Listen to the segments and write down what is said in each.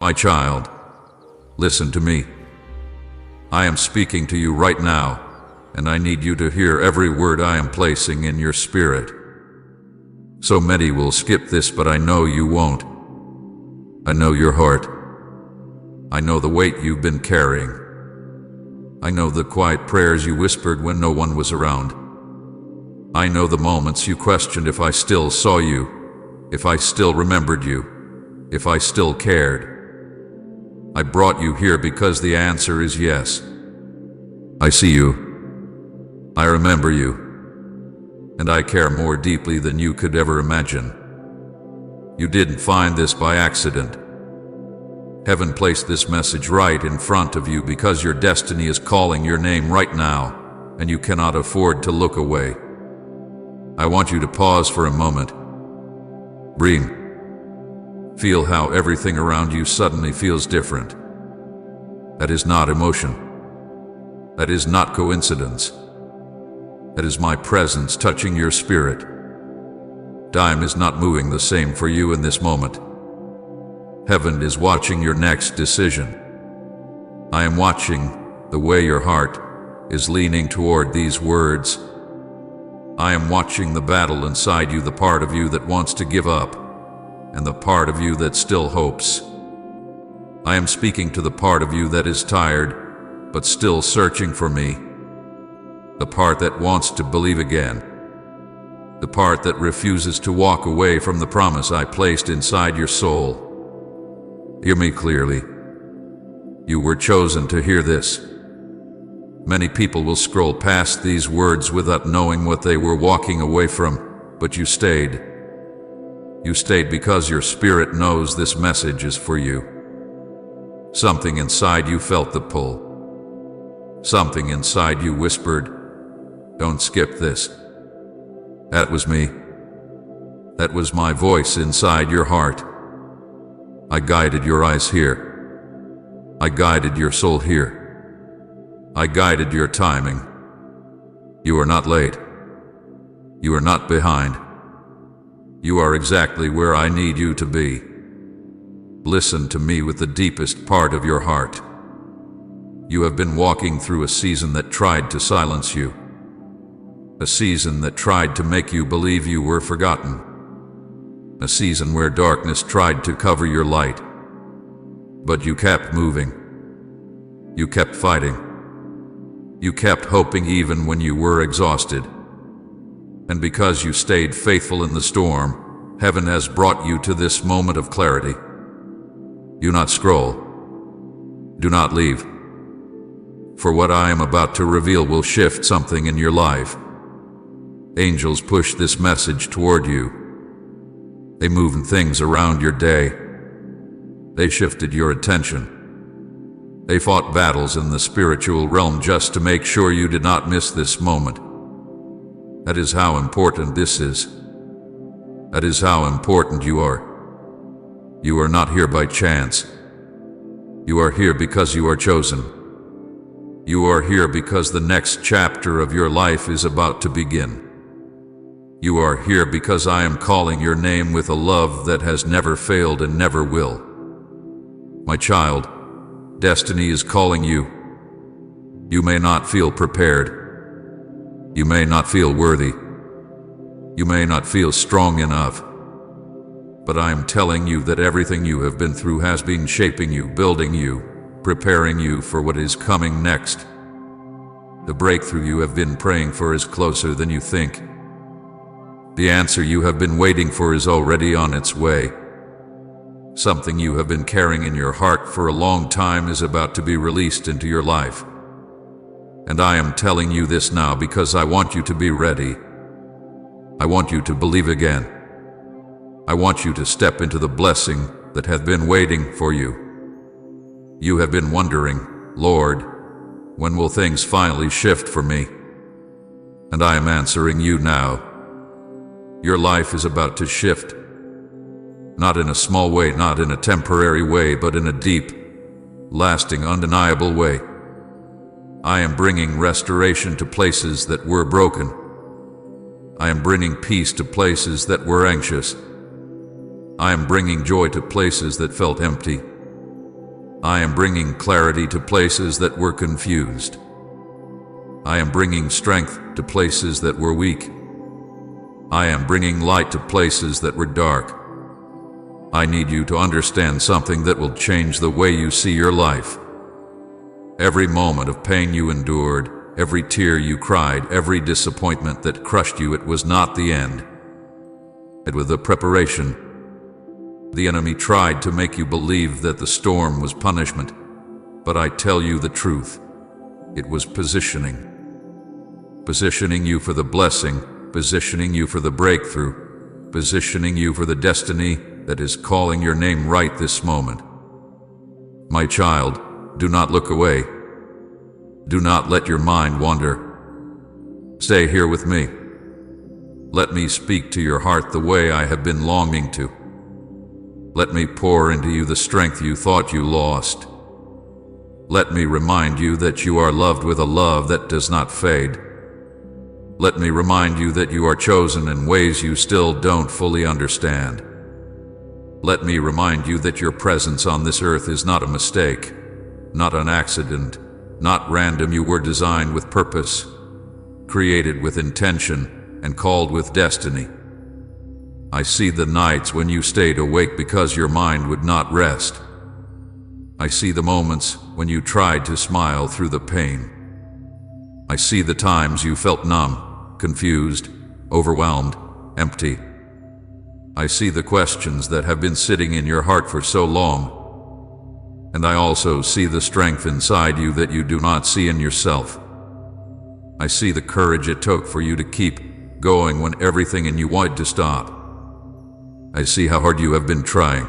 My child, listen to me. I am speaking to you right now, and I need you to hear every word I am placing in your spirit. So many will skip this, but I know you won't. I know your heart. I know the weight you've been carrying. I know the quiet prayers you whispered when no one was around. I know the moments you questioned if I still saw you, if I still remembered you, if I still cared. I brought you here because the answer is yes. I see you. I remember you. And I care more deeply than you could ever imagine. You didn't find this by accident. Heaven placed this message right in front of you because your destiny is calling your name right now, and you cannot afford to look away. I want you to pause for a moment. Breathe. Feel how everything around you suddenly feels different. That is not emotion. That is not coincidence. That is my presence touching your spirit. Time is not moving the same for you in this moment. Heaven is watching your next decision. I am watching the way your heart is leaning toward these words. I am watching the battle inside you, the part of you that wants to give up, and the part of you that still hopes. I am speaking to the part of you that is tired, but still searching for me. The part that wants to believe again. The part that refuses to walk away from the promise I placed inside your soul. Hear me clearly. You were chosen to hear this. Many people will scroll past these words without knowing what they were walking away from, but you stayed. You stayed because your spirit knows this message is for you. Something inside you felt the pull. Something inside you whispered, "Don't skip this." That was me. That was my voice inside your heart. I guided your eyes here. I guided your soul here. I guided your timing. You are not late. You are not behind. You are exactly where I need you to be. Listen to me with the deepest part of your heart. You have been walking through a season that tried to silence you. A season that tried to make you believe you were forgotten. A season where darkness tried to cover your light. But you kept moving. You kept fighting. You kept hoping even when you were exhausted. And because you stayed faithful in the storm, heaven has brought you to this moment of clarity. Do not scroll. Do not leave. For what I am about to reveal will shift something in your life. Angels push this message toward you. They moved things around your day. They shifted your attention. They fought battles in the spiritual realm just to make sure you did not miss this moment. That is how important this is. That is how important you are. You are not here by chance. You are here because you are chosen. You are here because the next chapter of your life is about to begin. You are here because I am calling your name with a love that has never failed and never will. My child, destiny is calling you. You may not feel prepared. You may not feel worthy. You may not feel strong enough. But I am telling you that everything you have been through has been shaping you, building you, preparing you for what is coming next. The breakthrough you have been praying for is closer than you think. The answer you have been waiting for is already on its way. Something you have been carrying in your heart for a long time is about to be released into your life. And I am telling you this now because I want you to be ready. I want you to believe again. I want you to step into the blessing that hath been waiting for you. You have been wondering, Lord, when will things finally shift for me? And I am answering you now. Your life is about to shift. Not in a small way, not in a temporary way, but in a deep, lasting, undeniable way. I am bringing restoration to places that were broken. I am bringing peace to places that were anxious. I am bringing joy to places that felt empty. I am bringing clarity to places that were confused. I am bringing strength to places that were weak. I am bringing light to places that were dark. I need you to understand something that will change the way you see your life. Every moment of pain you endured, every tear you cried, every disappointment that crushed you, it was not the end. It was the preparation. The enemy tried to make you believe that the storm was punishment, but I tell you the truth. It was positioning. Positioning you for the blessing, positioning you for the breakthrough, positioning you for the destiny that is calling your name right this moment. My child, do not look away. Do not let your mind wander. Stay here with me. Let me speak to your heart the way I have been longing to. Let me pour into you the strength you thought you lost. Let me remind you that you are loved with a love that does not fade. Let me remind you that you are chosen in ways you still don't fully understand. Let me remind you that your presence on this earth is not a mistake, not an accident, not random. You were designed with purpose, created with intention, and called with destiny. I see the nights when you stayed awake because your mind would not rest. I see the moments when you tried to smile through the pain. I see the times you felt numb, confused, overwhelmed, empty. I see the questions that have been sitting in your heart for so long. And I also see the strength inside you that you do not see in yourself. I see the courage it took for you to keep going when everything in you wanted to stop. I see how hard you have been trying.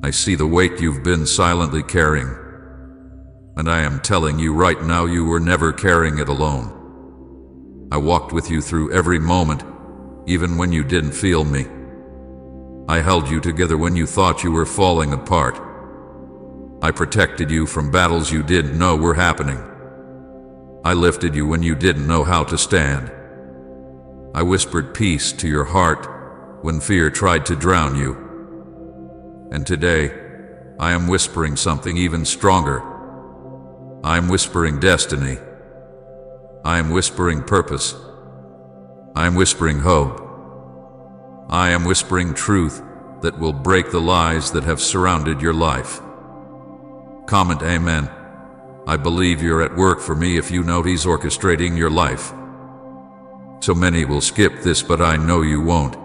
I see the weight you've been silently carrying. And I am telling you right now, you were never carrying it alone. I walked with you through every moment, even when you didn't feel me. I held you together when you thought you were falling apart. I protected you from battles you didn't know were happening. I lifted you when you didn't know how to stand. I whispered peace to your heart when fear tried to drown you. And today, I am whispering something even stronger. I am whispering destiny. I am whispering purpose. I am whispering hope. I am whispering truth that will break the lies that have surrounded your life. Comment amen. I believe you're at work for me if you know He's orchestrating your life. So many will skip this, but I know you won't.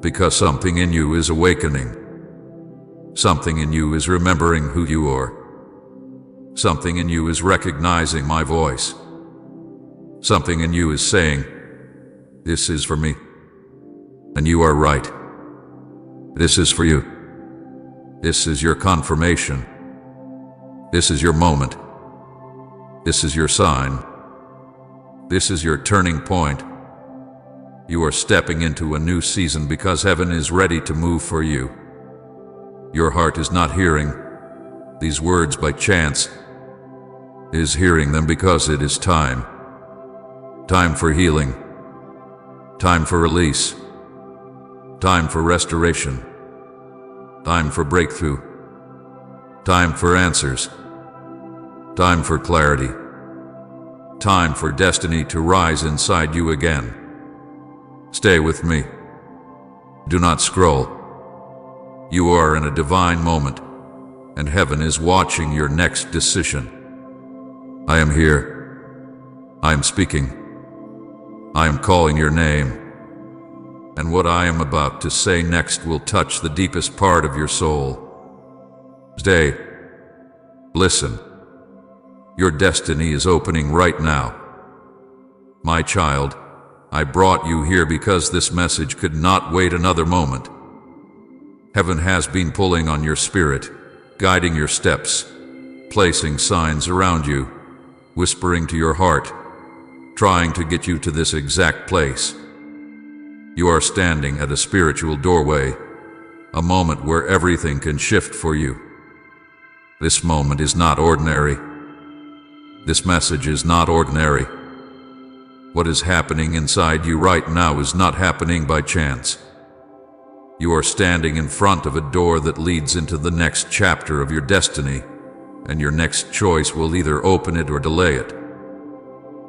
Because something in you is awakening. Something in you is remembering who you are. Something in you is recognizing my voice. Something in you is saying, this is for me. And you are right. This is for you. This is your confirmation. This is your moment. This is your sign. This is your turning point. You are stepping into a new season because heaven is ready to move for you. Your heart is not hearing these words by chance. It is hearing them because it is time. Time for healing. Time for release. Time for restoration. Time for breakthrough. Time for answers. Time for clarity. Time for destiny to rise inside you again. Stay with me. Do not scroll. You are in a divine moment, and heaven is watching your next decision. I am here. I am speaking. I am calling your name. And what I am about to say next will touch the deepest part of your soul. Stay. Listen. Your destiny is opening right now. My child, I brought you here because this message could not wait another moment. Heaven has been pulling on your spirit, guiding your steps, placing signs around you, whispering to your heart, trying to get you to this exact place. You are standing at a spiritual doorway, a moment where everything can shift for you. This moment is not ordinary. This message is not ordinary. What is happening inside you right now is not happening by chance. You are standing in front of a door that leads into the next chapter of your destiny, and your next choice will either open it or delay it.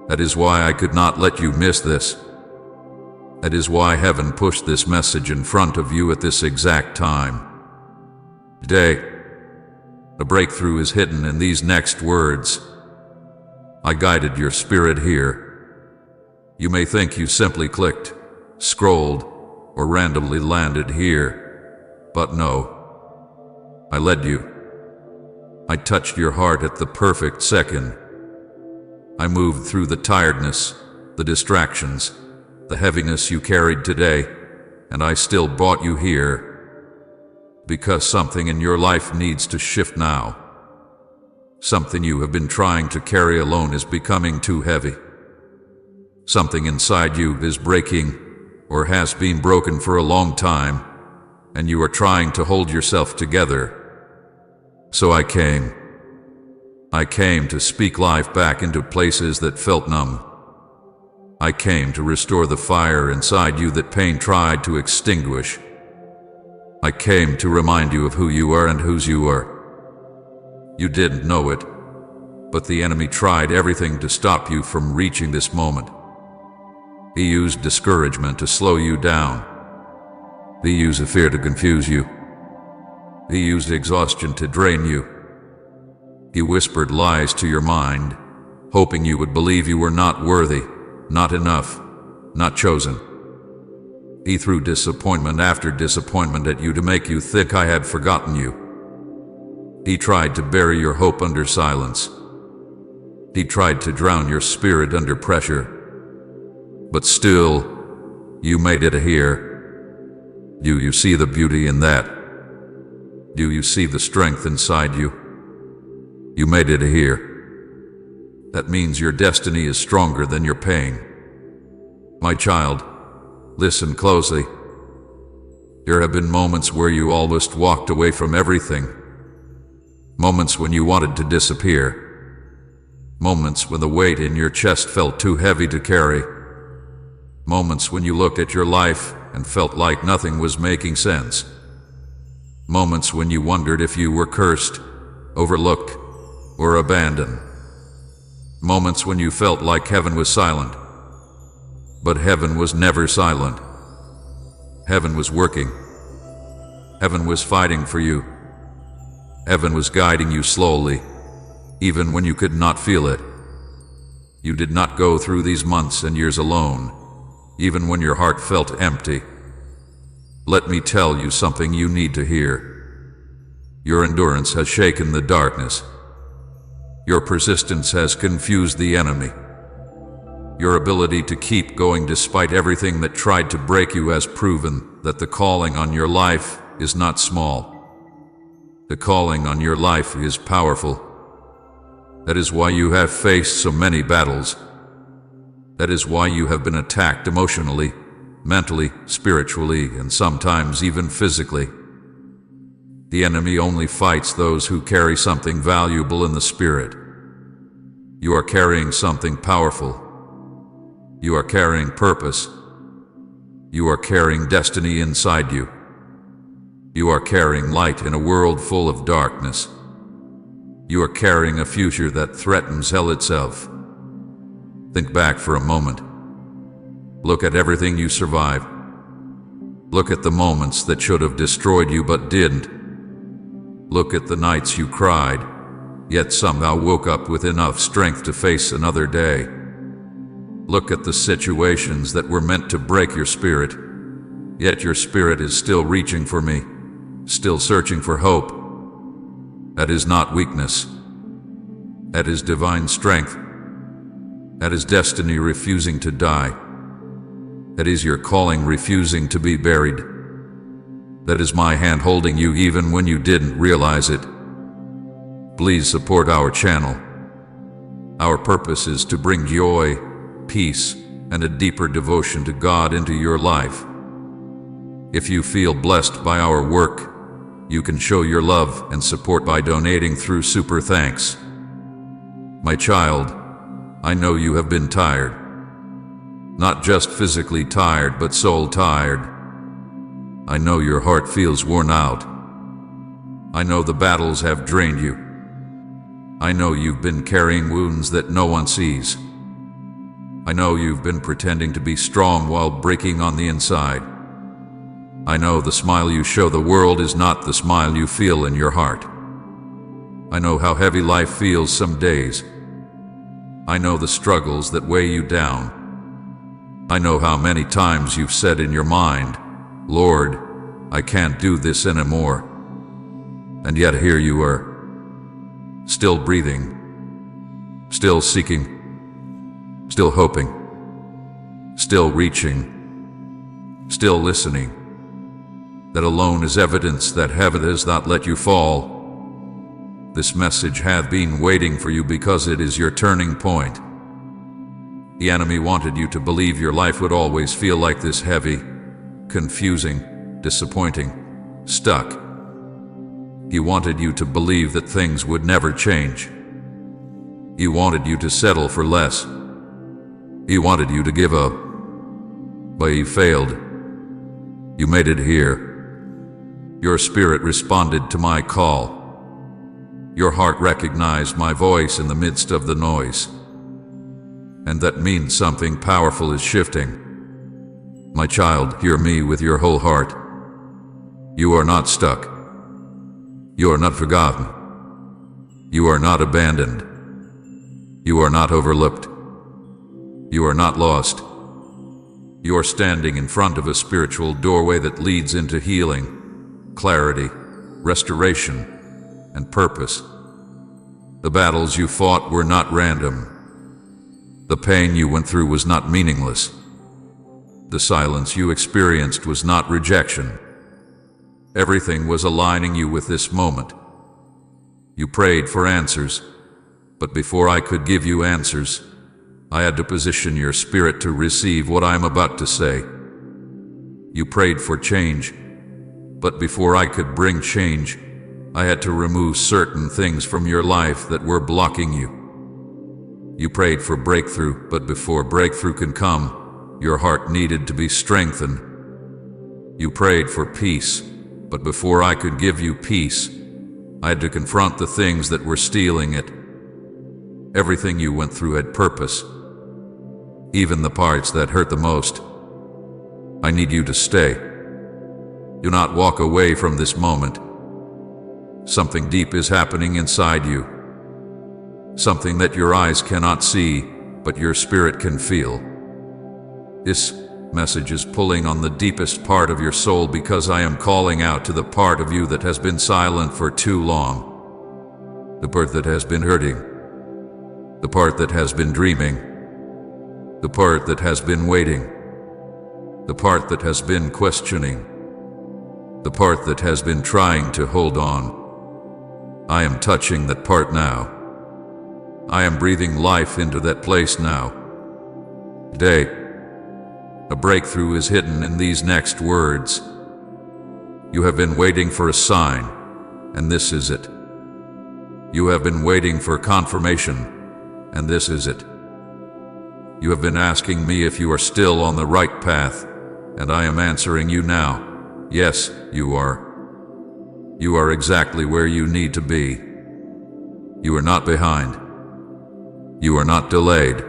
That is why I could not let you miss this. That is why heaven pushed this message in front of you at this exact time. Today, the breakthrough is hidden in these next words. I guided your spirit here. You may think you simply clicked, scrolled, or randomly landed here, but no. I led you. I touched your heart at the perfect second. I moved through the tiredness, the distractions, the heaviness you carried today, and I still brought you here because something in your life needs to shift now. Something you have been trying to carry alone is becoming too heavy. Something inside you is breaking or has been broken for a long time, and you are trying to hold yourself together. So I came to speak life back into places that felt numb. I came to restore the fire inside you that pain tried to extinguish. I came to remind you of who you are and whose you are. You didn't know it, but the enemy tried everything to stop you from reaching this moment. He used discouragement to slow you down. He used fear to confuse you. He used exhaustion to drain you. He whispered lies to your mind, hoping you would believe you were not worthy, not enough, not chosen. He threw disappointment after disappointment at you to make you think I had forgotten you. He tried to bury your hope under silence. He tried to drown your spirit under pressure. But still, you made it here. Do you see the beauty in that? Do you see the strength inside you? You made it here. That means your destiny is stronger than your pain. My child, listen closely. There have been moments where you almost walked away from everything. Moments when you wanted to disappear. Moments when the weight in your chest felt too heavy to carry. Moments when you looked at your life and felt like nothing was making sense. Moments when you wondered if you were cursed, overlooked, or abandoned. Moments when you felt like heaven was silent. But heaven was never silent. Heaven was working. Heaven was fighting for you. Heaven was guiding you slowly, even when you could not feel it. You did not go through these months and years alone, even when your heart felt empty. Let me tell you something you need to hear. Your endurance has shaken the darkness. Your persistence has confused the enemy. Your ability to keep going despite everything that tried to break you has proven that the calling on your life is not small. The calling on your life is powerful. That is why you have faced so many battles. That is why you have been attacked emotionally, mentally, spiritually, and sometimes even physically. The enemy only fights those who carry something valuable in the spirit. You are carrying something powerful. You are carrying purpose. You are carrying destiny inside you. You are carrying light in a world full of darkness. You are carrying a future that threatens hell itself. Think back for a moment. Look at everything you survived. Look at the moments that should have destroyed you but didn't. Look at the nights you cried, yet somehow woke up with enough strength to face another day. Look at the situations that were meant to break your spirit, yet your spirit is still reaching for me, still searching for hope. That is not weakness. That is divine strength. That is destiny refusing to die. That is your calling refusing to be buried. That is my hand holding you even when you didn't realize it. Please support our channel. Our purpose is to bring joy, peace, and a deeper devotion to God into your life. If you feel blessed by our work, you can show your love and support by donating through Super Thanks. My child, I know you have been tired. Not just physically tired, but soul tired. I know your heart feels worn out. I know the battles have drained you. I know you've been carrying wounds that no one sees. I know you've been pretending to be strong while breaking on the inside. I know the smile you show the world is not the smile you feel in your heart. I know how heavy life feels some days. I know the struggles that weigh you down. I know how many times you've said in your mind, "Lord, I can't do this anymore." And yet here you are, still breathing, still seeking, still hoping, still reaching, still listening. That alone is evidence that heaven has not let you fall. This message hath been waiting for you because it is your turning point. The enemy wanted you to believe your life would always feel like this, heavy, confusing, disappointing, stuck. He wanted you to believe that things would never change. He wanted you to settle for less. He wanted you to give up. But you failed. You made it here. Your spirit responded to my call. Your heart recognized my voice in the midst of the noise. And that means something powerful is shifting. My child, hear me with your whole heart. You are not stuck. You are not forgotten. You are not abandoned. You are not overlooked. You are not lost. You are standing in front of a spiritual doorway that leads into healing, clarity, restoration, and purpose. The battles you fought were not random. The pain you went through was not meaningless. The silence you experienced was not rejection. Everything was aligning you with this moment. You prayed for answers, but before I could give you answers, I had to position your spirit to receive what I am about to say. You prayed for change, but before I could bring change, I had to remove certain things from your life that were blocking you. You prayed for breakthrough, but before breakthrough can come, your heart needed to be strengthened. You prayed for peace, but before I could give you peace, I had to confront the things that were stealing it. Everything you went through had purpose, even the parts that hurt the most. I need you to stay. Do not walk away from this moment. Something deep is happening inside you. Something that your eyes cannot see, but your spirit can feel. This message is pulling on the deepest part of your soul because I am calling out to the part of you that has been silent for too long. The part that has been hurting. The part that has been dreaming. The part that has been waiting. The part that has been questioning. The part that has been trying to hold on. I am touching that part now. I am breathing life into that place now. Today, a breakthrough is hidden in these next words. You have been waiting for a sign, and this is it. You have been waiting for confirmation, and this is it. You have been asking me if you are still on the right path, and I am answering you now. Yes, you are. You are exactly where you need to be. You are not behind. You are not delayed.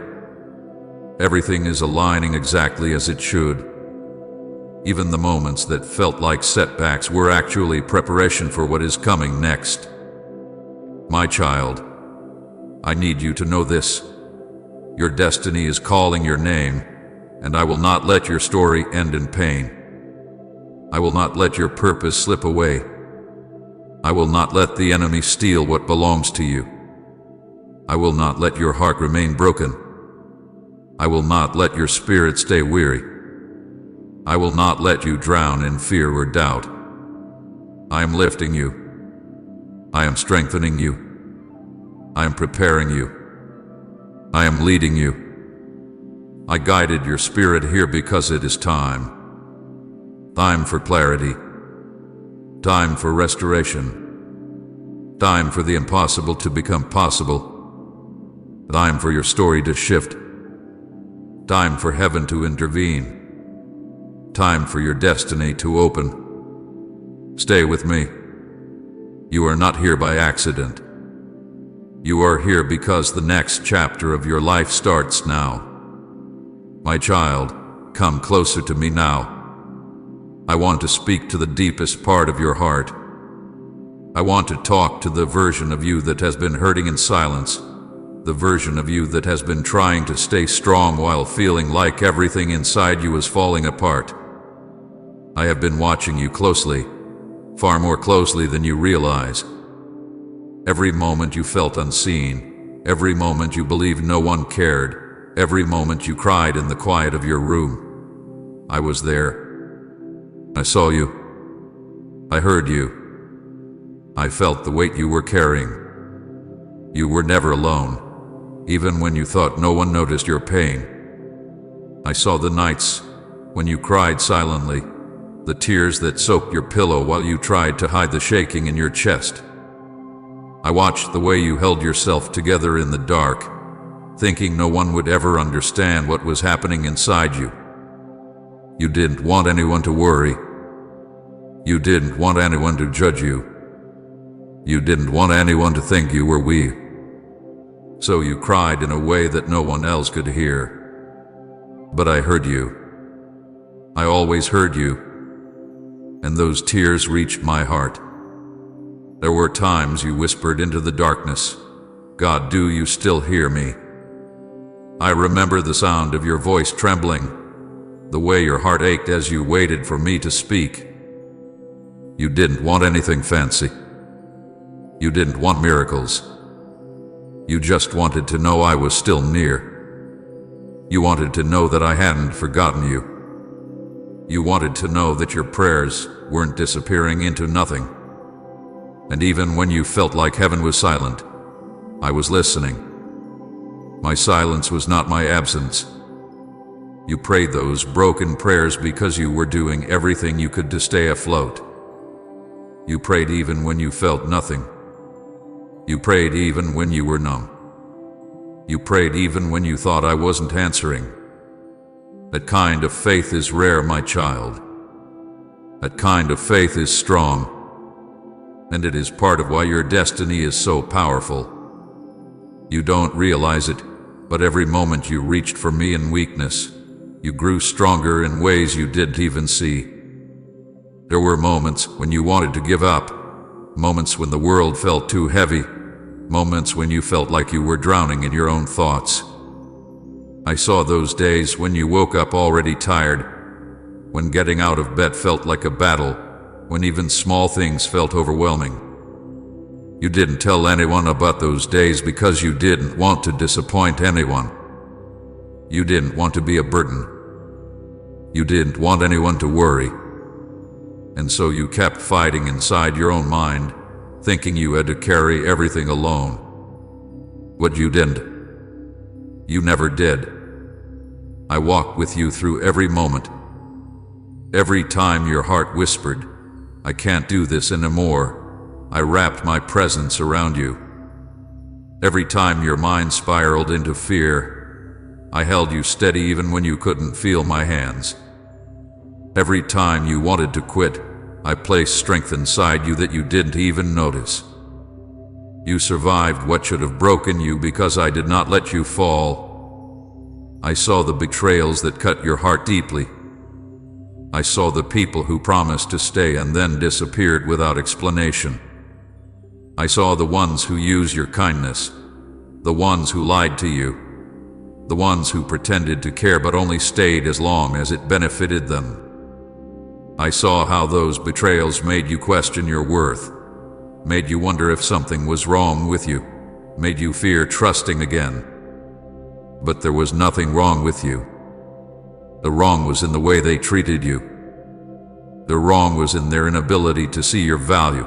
Everything is aligning exactly as it should. Even the moments that felt like setbacks were actually preparation for what is coming next. My child, I need you to know this. Your destiny is calling your name, and I will not let your story end in pain. I will not let your purpose slip away. I will not let the enemy steal what belongs to you. I will not let your heart remain broken. I will not let your spirit stay weary. I will not let you drown in fear or doubt. I am lifting you. I am strengthening you. I am preparing you. I am leading you. I guided your spirit here because it is time. Time for clarity. Time for restoration. Time for the impossible to become possible. Time for your story to shift. Time for heaven to intervene. Time for your destiny to open. Stay with me. You are not here by accident. You are here because the next chapter of your life starts now. My child, come closer to me now. I want to speak to the deepest part of your heart. I want to talk to the version of you that has been hurting in silence, the version of you that has been trying to stay strong while feeling like everything inside you is falling apart. I have been watching you closely, far more closely than you realize. Every moment you felt unseen, every moment you believed no one cared, every moment you cried in the quiet of your room. I was there. I saw you. I heard you. I felt the weight you were carrying. You were never alone, even when you thought no one noticed your pain. I saw the nights when you cried silently, the tears that soaked your pillow while you tried to hide the shaking in your chest. I watched the way you held yourself together in the dark, thinking no one would ever understand what was happening inside you. You didn't want anyone to worry. You didn't want anyone to judge you. You didn't want anyone to think you were weak. So you cried in a way that no one else could hear. But I heard you. I always heard you. And those tears reached my heart. There were times you whispered into the darkness, "God, do you still hear me?" I remember the sound of your voice trembling, the way your heart ached as you waited for me to speak. You didn't want anything fancy. You didn't want miracles. You just wanted to know I was still near. You wanted to know that I hadn't forgotten you. You wanted to know that your prayers weren't disappearing into nothing. And even when you felt like heaven was silent, I was listening. My silence was not my absence. You prayed those broken prayers because you were doing everything you could to stay afloat. You prayed even when you felt nothing. You prayed even when you were numb. You prayed even when you thought I wasn't answering. That kind of faith is rare, my child. That kind of faith is strong. And it is part of why your destiny is so powerful. You don't realize it, but every moment you reached for me in weakness, you grew stronger in ways you didn't even see. There were moments when you wanted to give up, moments when the world felt too heavy, moments when you felt like you were drowning in your own thoughts. I saw those days when you woke up already tired, when getting out of bed felt like a battle, when even small things felt overwhelming. You didn't tell anyone about those days because you didn't want to disappoint anyone. You didn't want to be a burden. You didn't want anyone to worry. And so you kept fighting inside your own mind, thinking you had to carry everything alone. But you didn't. You never did. I walked with you through every moment. Every time your heart whispered, "I can't do this anymore," I wrapped my presence around you. Every time your mind spiraled into fear, I held you steady even when you couldn't feel my hands. Every time you wanted to quit, I placed strength inside you that you didn't even notice. You survived what should have broken you because I did not let you fall. I saw the betrayals that cut your heart deeply. I saw the people who promised to stay and then disappeared without explanation. I saw the ones who used your kindness, the ones who lied to you, the ones who pretended to care but only stayed as long as it benefited them. I saw how those betrayals made you question your worth, made you wonder if something was wrong with you, made you fear trusting again. But there was nothing wrong with you. The wrong was in the way they treated you. The wrong was in their inability to see your value.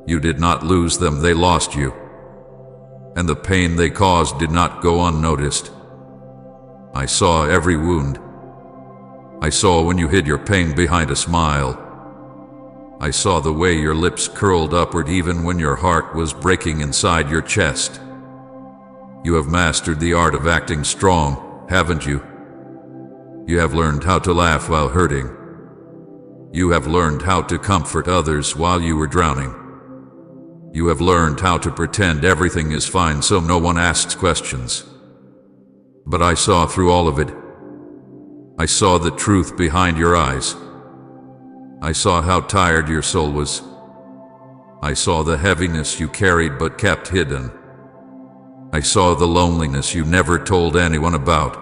You did not lose them, they lost you. And the pain they caused did not go unnoticed. I saw every wound. I saw when you hid your pain behind a smile. I saw the way your lips curled upward even when your heart was breaking inside your chest. You have mastered the art of acting strong, haven't you? You have learned how to laugh while hurting. You have learned how to comfort others while you were drowning. You have learned how to pretend everything is fine so no one asks questions. But I saw through all of it. I saw the truth behind your eyes. I saw how tired your soul was. I saw the heaviness you carried but kept hidden. I saw the loneliness you never told anyone about.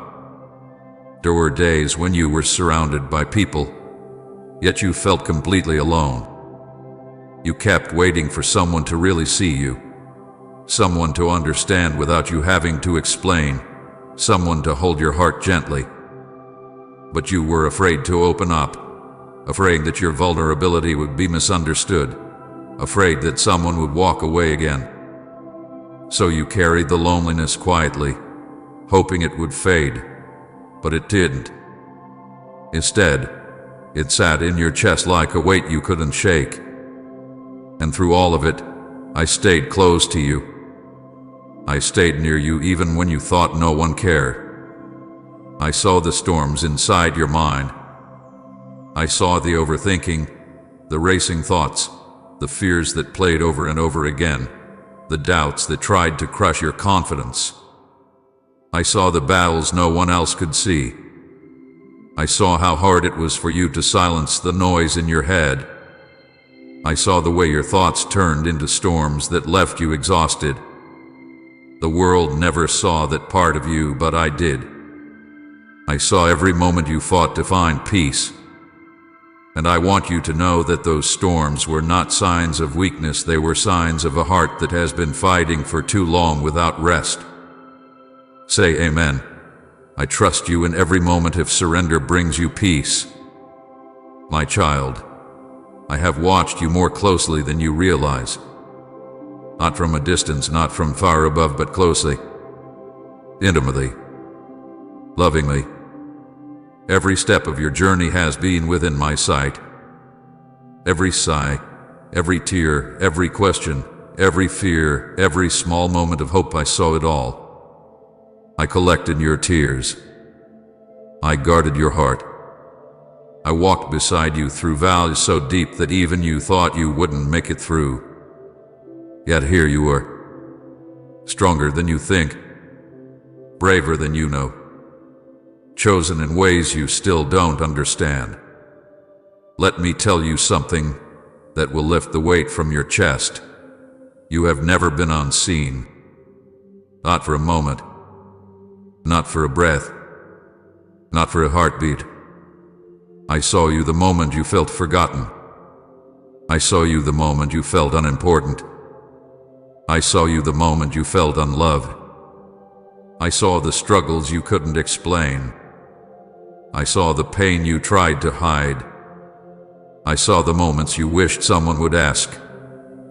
There were days when you were surrounded by people, yet you felt completely alone. You kept waiting for someone to really see you, someone to understand without you having to explain, someone to hold your heart gently. But you were afraid to open up, afraid that your vulnerability would be misunderstood, afraid that someone would walk away again. So you carried the loneliness quietly, hoping it would fade, but it didn't. Instead, it sat in your chest like a weight you couldn't shake. And through all of it, I stayed close to you. I stayed near you even when you thought no one cared. I saw the storms inside your mind. I saw the overthinking, the racing thoughts, the fears that played over and over again, the doubts that tried to crush your confidence. I saw the battles no one else could see. I saw how hard it was for you to silence the noise in your head. I saw the way your thoughts turned into storms that left you exhausted. The world never saw that part of you, but I did. I saw every moment you fought to find peace. And I want you to know that those storms were not signs of weakness, they were signs of a heart that has been fighting for too long without rest. Say amen. I trust you in every moment if surrender brings you peace. My child, I have watched you more closely than you realize. Not from a distance, not from far above, but closely, intimately, lovingly. Every step of your journey has been within my sight. Every sigh, every tear, every question, every fear, every small moment of hope, I saw it all. I collected your tears. I guarded your heart. I walked beside you through valleys so deep that even you thought you wouldn't make it through. Yet here you are, stronger than you think, braver than you know, chosen in ways you still don't understand. Let me tell you something that will lift the weight from your chest. You have never been unseen. Not for a moment. Not for a breath. Not for a heartbeat. I saw you the moment you felt forgotten. I saw you the moment you felt unimportant. I saw you the moment you felt unloved. I saw the struggles you couldn't explain. I saw the pain you tried to hide. I saw the moments you wished someone would ask,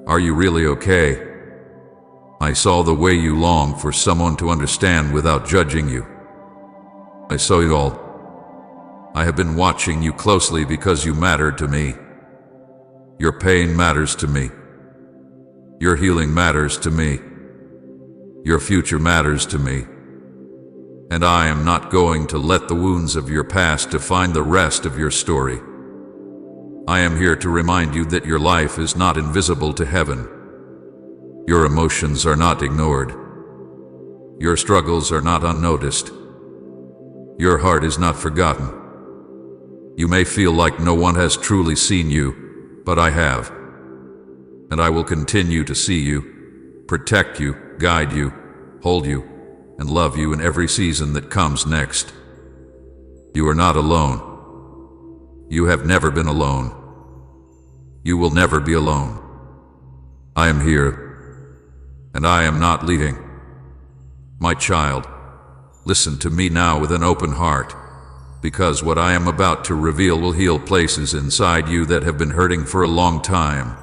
"Are you really okay?" I saw the way you longed for someone to understand without judging you. I saw it all. I have been watching you closely because you mattered to me. Your pain matters to me. Your healing matters to me. Your future matters to me. And I am not going to let the wounds of your past define the rest of your story. I am here to remind you that your life is not invisible to heaven. Your emotions are not ignored. Your struggles are not unnoticed. Your heart is not forgotten. You may feel like no one has truly seen you, but I have. And I will continue to see you, protect you, guide you, hold you, and love you in every season that comes next. You are not alone. You have never been alone. You will never be alone. I am here, and I am not leaving. My child, listen to me now with an open heart, because what I am about to reveal will heal places inside you that have been hurting for a long time.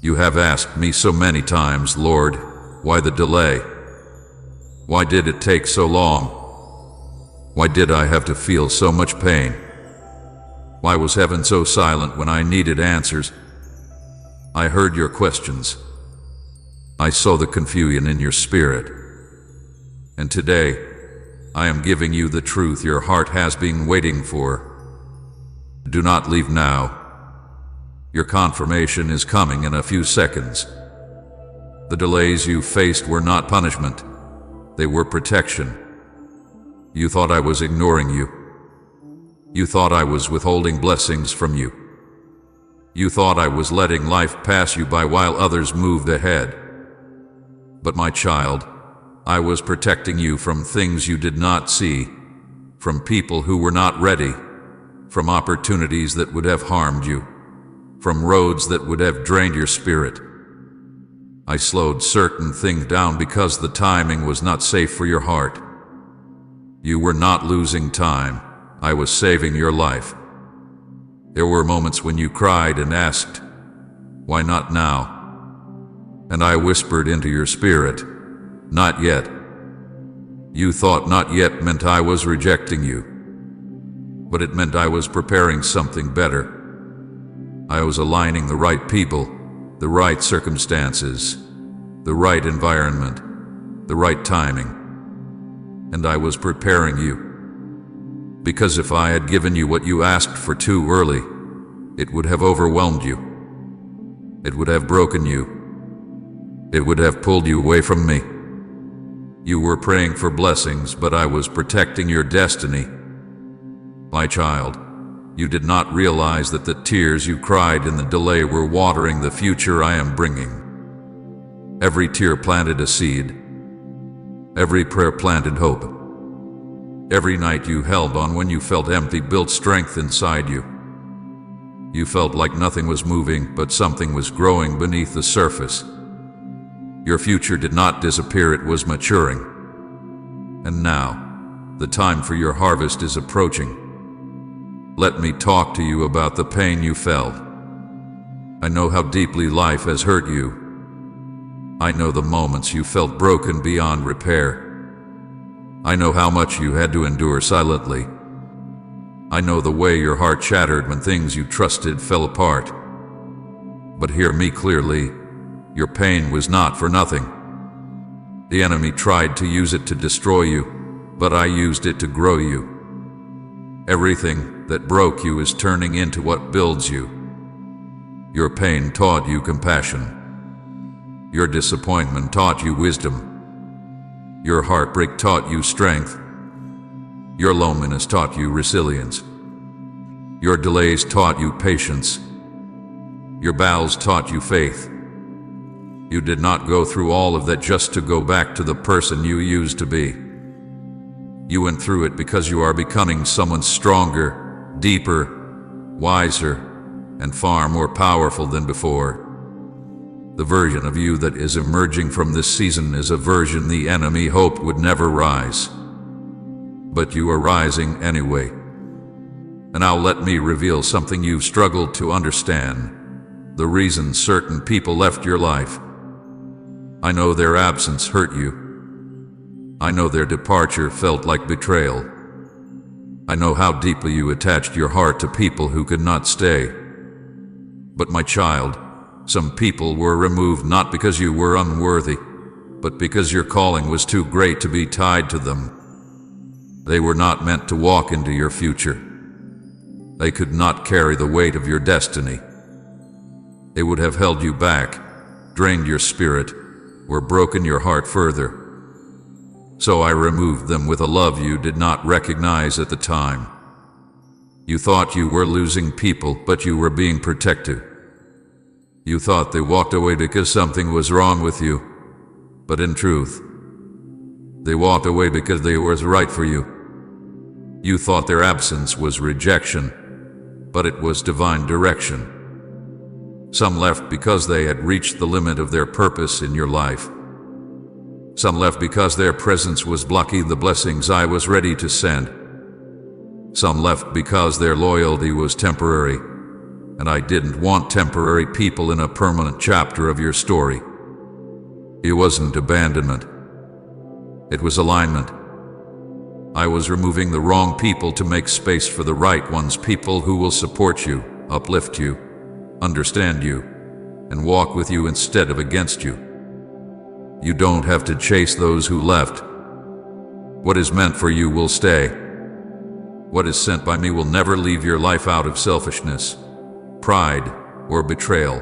You have asked me so many times, "Lord, why the delay? Why did it take so long? Why did I have to feel so much pain? Why was heaven so silent when I needed answers?" I heard your questions. I saw the confusion in your spirit. And today, I am giving you the truth your heart has been waiting for. Do not leave now. Your confirmation is coming in a few seconds. The delays you faced were not punishment. They were protection. You thought I was ignoring you. You thought I was withholding blessings from you. You thought I was letting life pass you by while others moved ahead. But my child, I was protecting you from things you did not see, from people who were not ready, from opportunities that would have harmed you, from roads that would have drained your spirit. I slowed certain things down because the timing was not safe for your heart. You were not losing time. I was saving your life. There were moments when you cried and asked, "Why not now?" And I whispered into your spirit, "Not yet." You thought not yet meant I was rejecting you, but it meant I was preparing something better. I was aligning the right people, the right circumstances, the right environment, the right timing, and I was preparing you. Because if I had given you what you asked for too early, it would have overwhelmed you. It would have broken you. It would have pulled you away from me. You were praying for blessings, but I was protecting your destiny. My child, you did not realize that the tears you cried in the delay were watering the future I am bringing. Every tear planted a seed. Every prayer planted hope. Every night you held on when you felt empty built strength inside you. You felt like nothing was moving, but something was growing beneath the surface. Your future did not disappear, it was maturing. And now, the time for your harvest is approaching. Let me talk to you about the pain you felt. I know how deeply life has hurt you. I know the moments you felt broken beyond repair. I know how much you had to endure silently. I know the way your heart shattered when things you trusted fell apart. But hear me clearly, your pain was not for nothing. The enemy tried to use it to destroy you, but I used it to grow you. Everything that broke you is turning into what builds you. Your pain taught you compassion. Your disappointment taught you wisdom. Your heartbreak taught you strength. Your loneliness taught you resilience. Your delays taught you patience. Your battles taught you faith. You did not go through all of that just to go back to the person you used to be. You went through it because you are becoming someone stronger, deeper, wiser, and far more powerful than before. The version of you that is emerging from this season is a version the enemy hoped would never rise. But you are rising anyway. And now let me reveal something you've struggled to understand. The reason certain people left your life. I know their absence hurt you. I know their departure felt like betrayal. I know how deeply you attached your heart to people who could not stay. But my child, some people were removed not because you were unworthy, but because your calling was too great to be tied to them. They were not meant to walk into your future. They could not carry the weight of your destiny. They would have held you back, drained your spirit, or broken your heart further. So I removed them with a love you did not recognize at the time. You thought you were losing people, but you were being protected. You thought they walked away because something was wrong with you, but in truth, they walked away because they were right for you. You thought their absence was rejection, but it was divine direction. Some left because they had reached the limit of their purpose in your life. Some left because their presence was blocking the blessings I was ready to send. Some left because their loyalty was temporary, and I didn't want temporary people in a permanent chapter of your story. It wasn't abandonment. It was alignment. I was removing the wrong people to make space for the right ones, people who will support you, uplift you, understand you, and walk with you instead of against you. You don't have to chase those who left. What is meant for you will stay. What is sent by me will never leave your life out of selfishness, pride, or betrayal.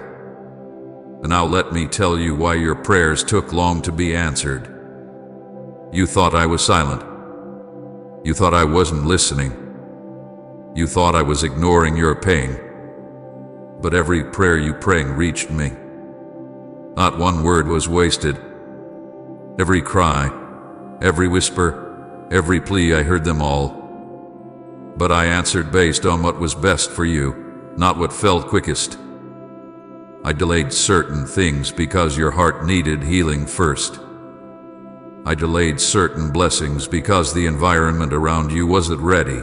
And now let me tell you why your prayers took long to be answered. You thought I was silent. You thought I wasn't listening. You thought I was ignoring your pain. But every prayer you praying reached me. Not one word was wasted. Every cry, every whisper, every plea, I heard them all. But I answered based on what was best for you, not what felt quickest. I delayed certain things because your heart needed healing first. I delayed certain blessings because the environment around you wasn't ready.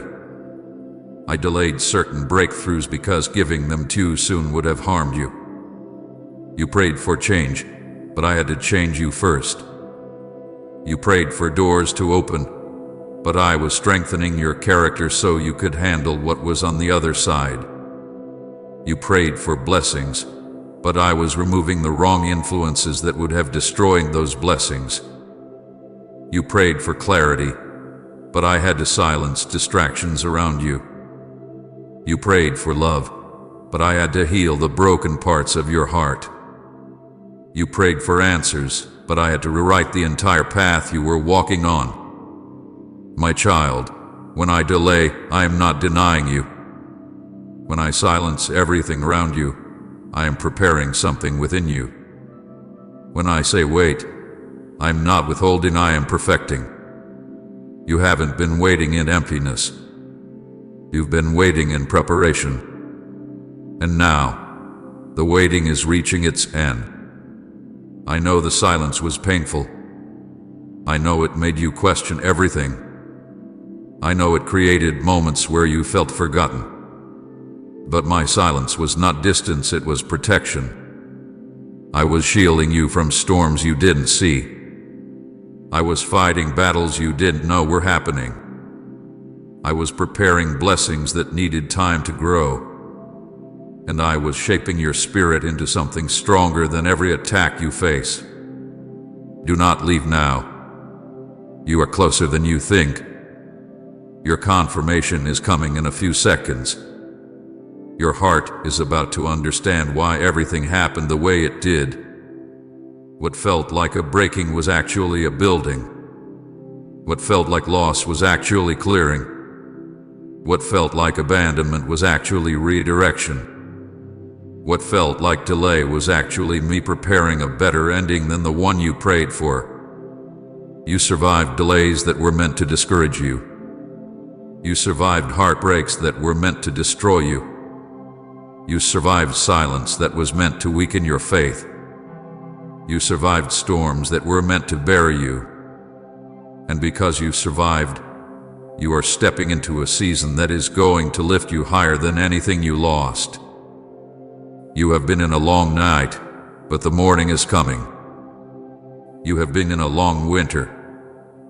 I delayed certain breakthroughs because giving them too soon would have harmed you. You prayed for change, but I had to change you first. You prayed for doors to open, but I was strengthening your character so you could handle what was on the other side. You prayed for blessings, but I was removing the wrong influences that would have destroyed those blessings. You prayed for clarity, but I had to silence distractions around you. You prayed for love, but I had to heal the broken parts of your heart. You prayed for answers, but I had to rewrite the entire path you were walking on. My child, when I delay, I am not denying you. When I silence everything around you, I am preparing something within you. When I say wait, I am not withholding, I am perfecting. You haven't been waiting in emptiness. You've been waiting in preparation. And now, the waiting is reaching its end. I know the silence was painful. I know it made you question everything. I know it created moments where you felt forgotten. But my silence was not distance, it was protection. I was shielding you from storms you didn't see. I was fighting battles you didn't know were happening. I was preparing blessings that needed time to grow. And I was shaping your spirit into something stronger than every attack you face. Do not leave now. You are closer than you think. Your confirmation is coming in a few seconds. Your heart is about to understand why everything happened the way it did. What felt like a breaking was actually a building. What felt like loss was actually clearing. What felt like abandonment was actually redirection. What felt like delay was actually me preparing a better ending than the one you prayed for. You survived delays that were meant to discourage you. You survived heartbreaks that were meant to destroy you. You survived silence that was meant to weaken your faith. You survived storms that were meant to bury you. And because you survived, you are stepping into a season that is going to lift you higher than anything you lost. You have been in a long night, but the morning is coming. You have been in a long winter,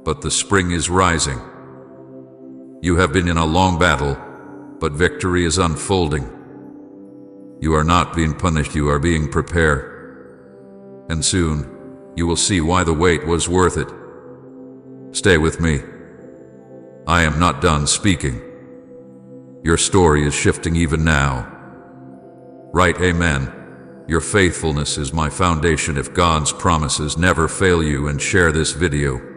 but the spring is rising. You have been in a long battle, but victory is unfolding. You are not being punished, you are being prepared. And soon, you will see why the wait was worth it. Stay with me. I am not done speaking. Your story is shifting even now. Write amen. Your faithfulness is my foundation. If God's promises never fail you, and share this video.